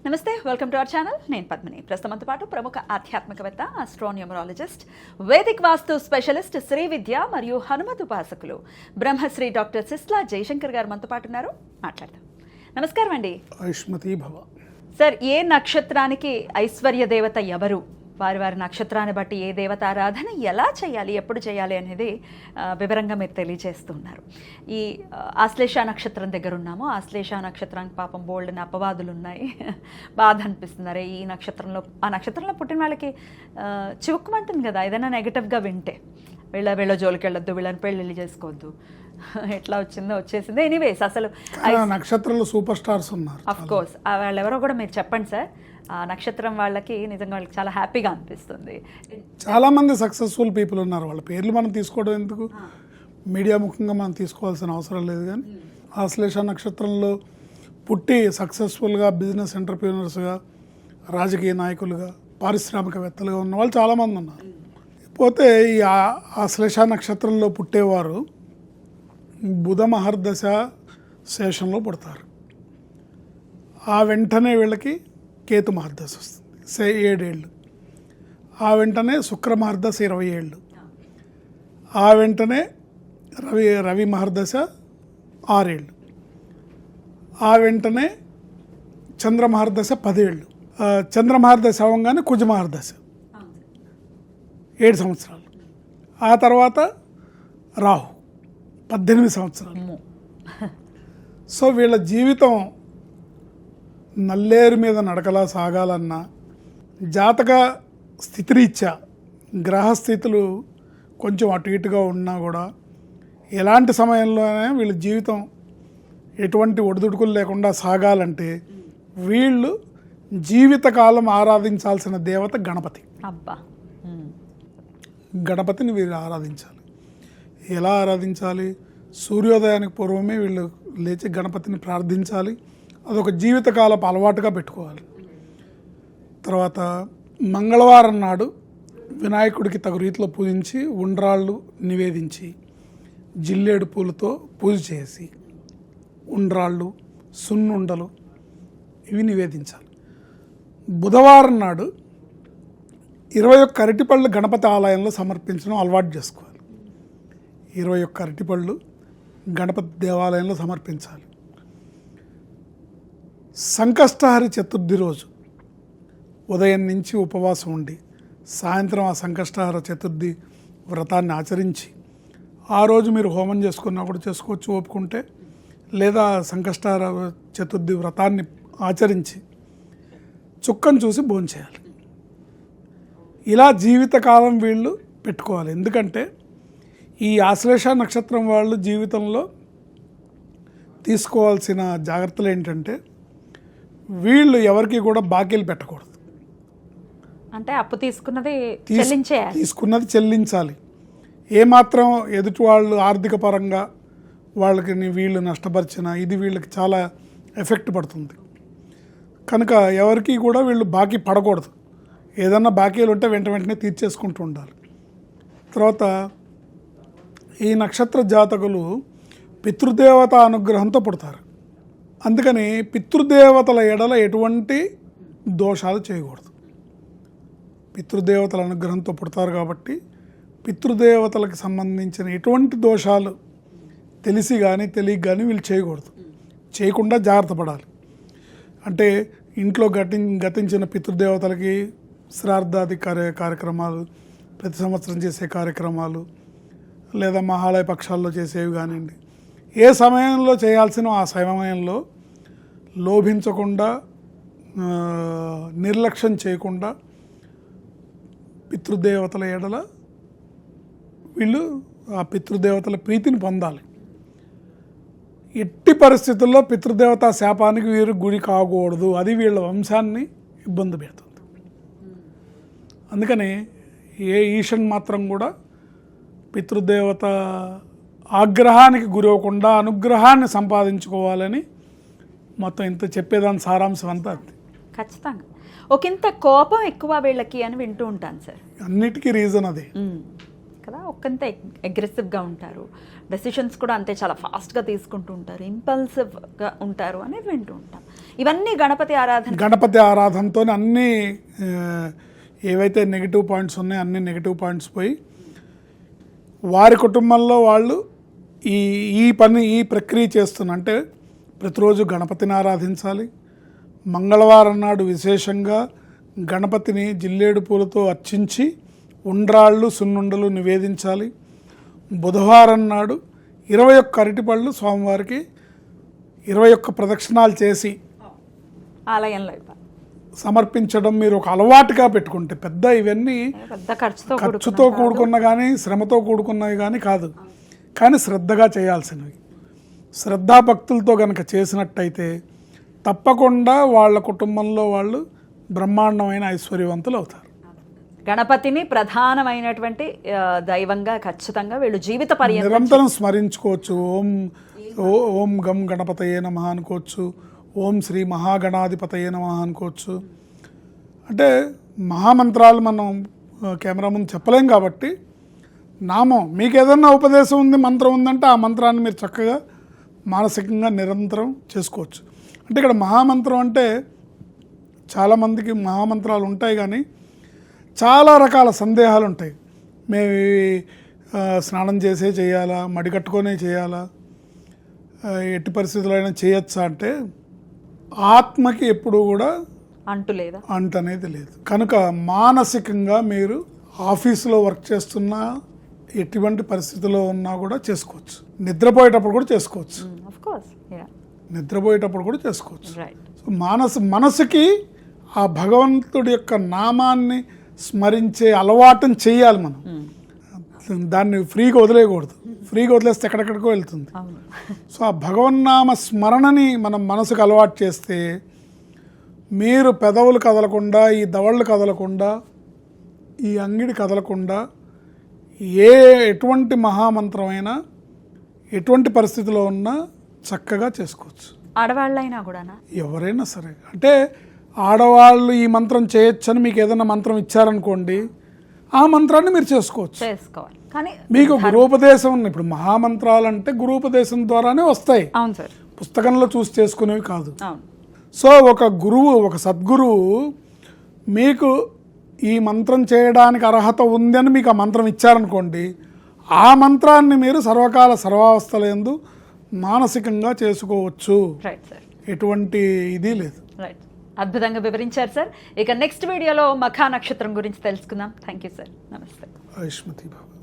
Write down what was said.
నమస్తే, welcome to our channel. నేను పద్మిని. ప్రస్తుతంతో పాటు ప్రముఖ ఆధ్యాత్మికవేత్త, ఆస్ట్రోన్యూమరాలజిస్ట్, వేదిక్ వాస్తు స్పెషలిస్ట్, శ్రీ విద్య మరియు హనుమత్ ఉపాసకులు బ్రహ్మశ్రీ డాక్టర్ సిస్లా జయశంకర్ గారు మనతో పాటు ఉన్నారు. మాట్లాడదాం. నమస్కారం అండి. ఆయుష్మతి భవ. సార్, ఏ నక్షత్రానికి ఐశ్వర్య దేవత ఎవరు, వారి వారి నక్షత్రాన్ని బట్టి ఏ దేవతారాధన ఎలా చేయాలి, ఎప్పుడు చేయాలి అనేది వివరంగా మీరు తెలియజేస్తున్నారు. ఈ ఆశ్లేష నక్షత్రం దగ్గర ఉన్నాము. ఆశ్లేష నక్షత్రానికి పాపం బోల్డ్ అపవాదులు ఉన్నాయి. బాధ అనిపిస్తున్నారు. ఈ నక్షత్రంలో, ఆ నక్షత్రంలో పుట్టిన వాళ్ళకి చివుక్కుమంటుంది కదా ఏదైనా నెగటివ్గా వింటే. వీళ్ళ జోలికి వెళ్ళొద్దు, వీళ్ళని పెళ్ళిళ్ళు చేసుకోవద్దు, ఎట్లా వచ్చిందో వచ్చేసింది. ఎనీవేస్, అసలు నక్షత్రంలో సూపర్ స్టార్స్ ఉన్నారు. అఫ్ కోర్స్ వాళ్ళెవరో కూడా మీరు చెప్పండి సార్. ఆ నక్షత్రం వాళ్ళకి నిజంగా వాళ్ళకి చాలా హ్యాపీగా అనిపిస్తుంది. చాలా మంది సక్సెస్ఫుల్ పీపుల్ ఉన్నారు. వాళ్ళ పేర్లు మనం తీసుకోవడం ఎందుకు, మీడియా ముఖంగా మనం తీసుకోవాల్సిన అవసరం లేదు. కానీ ఆశ్లేష నక్షత్రంలో పుట్టి సక్సెస్ఫుల్గా బిజినెస్ ఎంటర్ప్రీనర్స్గా, రాజకీయ నాయకులుగా, పారిశ్రామికవేత్తలుగా ఉన్న వాళ్ళు చాలామంది ఉన్నారు. పోతే ఈ ఆశ్లేష నక్షత్రంలో పుట్టేవారు బుధ మహర్దశ శేషంలో పుడతారు. ఆ వెంటనే వీళ్ళకి కేతు మహర్దశ వస్తుంది 7 ఏళ్ళు. ఆ వెంటనే శుక్ర మహర్దశ 20 ఏళ్ళు. ఆ వెంటనే రవి మహర్దశ 6 ఏళ్ళు. ఆ వెంటనే చంద్ర మహర్దశ 10 ఏళ్ళు. చంద్ర మహర్దశ అవ్వగానే కుజ మహర్దశ 7 సంవత్సరాలు. ఆ తర్వాత రాహు 18 సంవత్సరాలు. సో వీళ్ళ జీవితం నల్లేరు మీద నడకలా సాగాలన్నా, జాతక స్థితిరీత్యా గ్రహస్థితులు కొంచెం అటు ఇటుగా ఉన్నా కూడా ఎలాంటి సమయంలోనే వీళ్ళ జీవితం ఎటువంటి ఒడిదుడుకులు లేకుండా సాగాలంటే వీళ్ళు జీవితకాలం ఆరాధించాల్సిన దేవత గణపతి. అబ్బా, గణపతిని వీళ్ళు ఆరాధించాలి. ఎలా ఆరాధించాలి? సూర్యోదయానికి పూర్వమే వీళ్ళు లేచి గణపతిని ప్రార్థించాలి. అదొక జీవితకాలపు అలవాటుగా పెట్టుకోవాలి. తర్వాత మంగళవారం నాడు వినాయకుడికి తగు రీతిలో పూజించి, ఉండ్రాళ్ళు నివేదించి, జిల్లేడు పూలతో పూజ చేసి, ఉండ్రాళ్ళు, సున్నుండలు ఇవి నివేదించాలి. బుధవారం నాడు 21 అరటిపళ్ళు గణపతి ఆలయంలో సమర్పించడం అలవాటు చేసుకోవాలి. 21 అరటిపళ్ళు గణపతి దేవాలయంలో సమర్పించాలి. సంకష్టహరి చతుర్థి రోజు ఉదయం నుంచి ఉపవాసం ఉండి, సాయంత్రం ఆ సంకష్టహర చతుర్థి వ్రతాన్ని ఆచరించి, ఆ రోజు మీరు హోమం చేసుకున్నా కూడా చేసుకోవచ్చు ఓపుకుంటే, లేదా సంకష్టహర చతుర్థి వ్రతాన్ని ఆచరించి చుక్కను చూసి భోంచేయాలి. ఇలా జీవితకాలం వీళ్ళు పెట్టుకోవాలి. ఎందుకంటే ఈ ఆశ్లేష నక్షత్రం వాళ్ళు జీవితంలో తీసుకోవాల్సిన జాగ్రత్తలు ఏంటంటే, వీళ్ళు ఎవరికి కూడా బాకీలు పెట్టకూడదు. అంటే అప్పు తీసుకున్నది చెల్లించాలి. ఏమాత్రం ఎదుటి వాళ్ళు ఆర్థిక పరంగా వాళ్ళకి వీళ్ళు నష్టపరిచిన ఇది వీళ్ళకి చాలా ఎఫెక్ట్ పడుతుంది. కనుక ఎవరికి కూడా వీళ్ళు బాకీ పడకూడదు. ఏదన్నా బాకీలు ఉంటే వెంటనే తీర్చేసుకుంటూ ఉండాలి. తర్వాత ఈ నక్షత్ర జాతకులు పితృదేవత అనుగ్రహంతో పుడతారు. అందుకని పితృదేవతల ఎడల ఎటువంటి దోషాలు చేయకూడదు. పితృదేవతల అనుగ్రహంతో పుడతారు కాబట్టి పితృదేవతలకు సంబంధించిన ఎటువంటి దోషాలు తెలిసి కానీ తెలియక కానీ వీళ్ళు చేయకూడదు. చేయకుండా జాగ్రత్త పడాలి. అంటే ఇంట్లో గతించిన పితృదేవతలకి శ్రాద్ధాది కార్యక్రమాలు, ప్రతి సంవత్సరం చేసే కార్యక్రమాలు, లేదా మహాలయ పక్షాల్లో చేసేవి కానివ్వండి, ఏ సమయంలో చేయాల్సిన ఆ సమయంలో లోభించకుండా, నిర్లక్ష్యం చేయకుండా పితృదేవతల ఎడల వీళ్ళు ఆ పితృదేవతల ప్రీతిని పొందాలి. ఎట్టి పరిస్థితుల్లో పితృదేవత శాపానికి వీరు గురి కాకూడదు. అది వీళ్ళ వంశాన్ని ఇబ్బంది పెడుతుంది. అందుకని ఏ ఈషన్ మాత్రం కూడా పితృదేవత ఆగ్రహానికి గురవకుండా అనుగ్రహాన్ని సంపాదించుకోవాలని మొత్తం ఇంత చెప్పేదాని సారాంశం అంతా అది. ఖచ్చితంగా ఒకంత కోపం ఎక్కువ వీళ్ళకి అని వింటూ ఉంటాను సార్. అన్నిటికీ రీజన్ అదే. కదా, ఒకంత అగ్రెసివ్గా ఉంటారు, డెసిషన్స్ కూడా అంతే చాలా ఫాస్ట్గా తీసుకుంటూ ఉంటారు, ఇంపల్సివ్గా ఉంటారు అనేది వింటూ ఉంటాం. ఇవన్నీ గణపతి ఆరాధనతో అన్నీ ఏవైతే నెగిటివ్ పాయింట్స్ ఉన్నాయో అన్ని నెగిటివ్ పాయింట్స్ పోయి వారి కుటుంబంలో వాళ్ళు ఈ ప్రక్రియ చేస్తున్న అంటే ప్రతిరోజు గణపతిని ఆరాధించాలి. మంగళవారం నాడు విశేషంగా గణపతిని జిల్లేడు పూలతో అర్చించి ఉండ్రాళ్ళు సున్నుండలు నివేదించాలి. బుధవారం నాడు 21 అరటిపళ్ళు స్వామివారికి 21 ప్రదక్షిణాలు చేసి ఆలయంలో సమర్పించడం మీరు ఒక అలవాటుగా పెట్టుకుంటే పెద్ద ఇవన్నీ ఖర్చుతో కూడుకున్న కానీ శ్రమతో కూడుకున్నవి కానీ కాదు, కానీ శ్రద్ధగా చేయాల్సినవి. శ్రద్ధాభక్తులతో కనుక చేసినట్టయితే తప్పకుండా వాళ్ళ కుటుంబంలో వాళ్ళు బ్రహ్మాండమైన ఐశ్వర్యవంతులు అవుతారు. గణపతిని ప్రధానమైనటువంటి దైవంగా ఖచ్చితంగా వీళ్ళు జీవిత పర్యంతం నిరంతరం స్మరించుకోవచ్చు. ఓం గం గణపతయే నమః అనుకోవచ్చు, ఓం శ్రీ మహాగణాధిపతయే నమః అనుకోవచ్చు. అంటే మహామంత్రాలు మనం కెమెరా ముందు చెప్పలేం కాబట్టి నామం మీకు ఏదన్నా ఉపదేశం ఉంది, మంత్రం ఉందంటే ఆ మంత్రాన్ని మీరు చక్కగా మానసికంగా నిరంతరం చేసుకోవచ్చు. అంటే ఇక్కడ మహామంత్రం అంటే చాలామందికి మహామంత్రాలు ఉంటాయి కానీ చాలా రకాల సందేహాలు ఉంటాయి. మేము స్నానం చేసే చేయాలా, మడి కట్టుకొనే చేయాలా, ఎట్టి పరిస్థితుల్లో అయినా చేయొచ్చా అంటే ఆత్మకి ఎప్పుడు కూడా అంటు అనేది లేదు. కనుక మానసికంగా మీరు ఆఫీసులో వర్క్ చేస్తున్నా ఎటువంటి పరిస్థితిలో ఉన్నా కూడా చేసుకోవచ్చు. నిద్రపోయేటప్పుడు కూడా చేసుకోవచ్చు. సో మనసుకి ఆ భగవంతుడి యొక్క నామాన్ని స్మరించే అలవాటుని చేయాలి మనం. దాన్ని ఫ్రీగా వదిలేయకూడదు. ఫ్రీగా వదిలేస్తే ఎక్కడెక్కడికో వెళ్తుంది. సో ఆ భగవన్నామ స్మరణని మనం మనసుకు అలవాటు చేస్తే మీరు పెదవులు కదలకుండా, ఈ దవళ్ళు కదలకుండా, ఈ అంగిడి కదలకుండా ఎటువంటి మహామంత్రమైనా ఎటువంటి పరిస్థితిలో ఉన్నా చక్కగా చేసుకోవచ్చు. ఆడవాళ్ళైనా కూడా ఎవరైనా సరే. అంటే ఆడవాళ్ళు ఈ మంత్రం చేయొచ్చని మీకు ఏదైనా మంత్రం ఇచ్చారనుకోండి, ఆ మంత్రాన్ని మీరు చేసుకోవాలి. కానీ మీకు గురూపదేశం ఉంది. ఇప్పుడు మహామంత్రాలు అంటే గురూపదేశం ద్వారానే వస్తాయి, పుస్తకంలో చూసి చేసుకునేవి కాదు. సో ఒక గురువు, ఒక సద్గురువు మీకు ఈ మంత్రం చేయడానికి అర్హత ఉందని మీకు ఆ మంత్రం ఇచ్చారనుకోండి, ఆ మంత్రాన్ని మీరు సర్వకాల సర్వావస్థలందు మానసికంగా చేసుకోవచ్చు. ఎటువంటి ఇది లేదు. అద్భుతంగా వివరించారు సార్. ఇక నెక్స్ట్ వీడియోలో మఖా నక్షత్రం గురించి తెలుసుకుందాం. Thank you sir. నమస్తే. ఆయుష్మతి బాబు.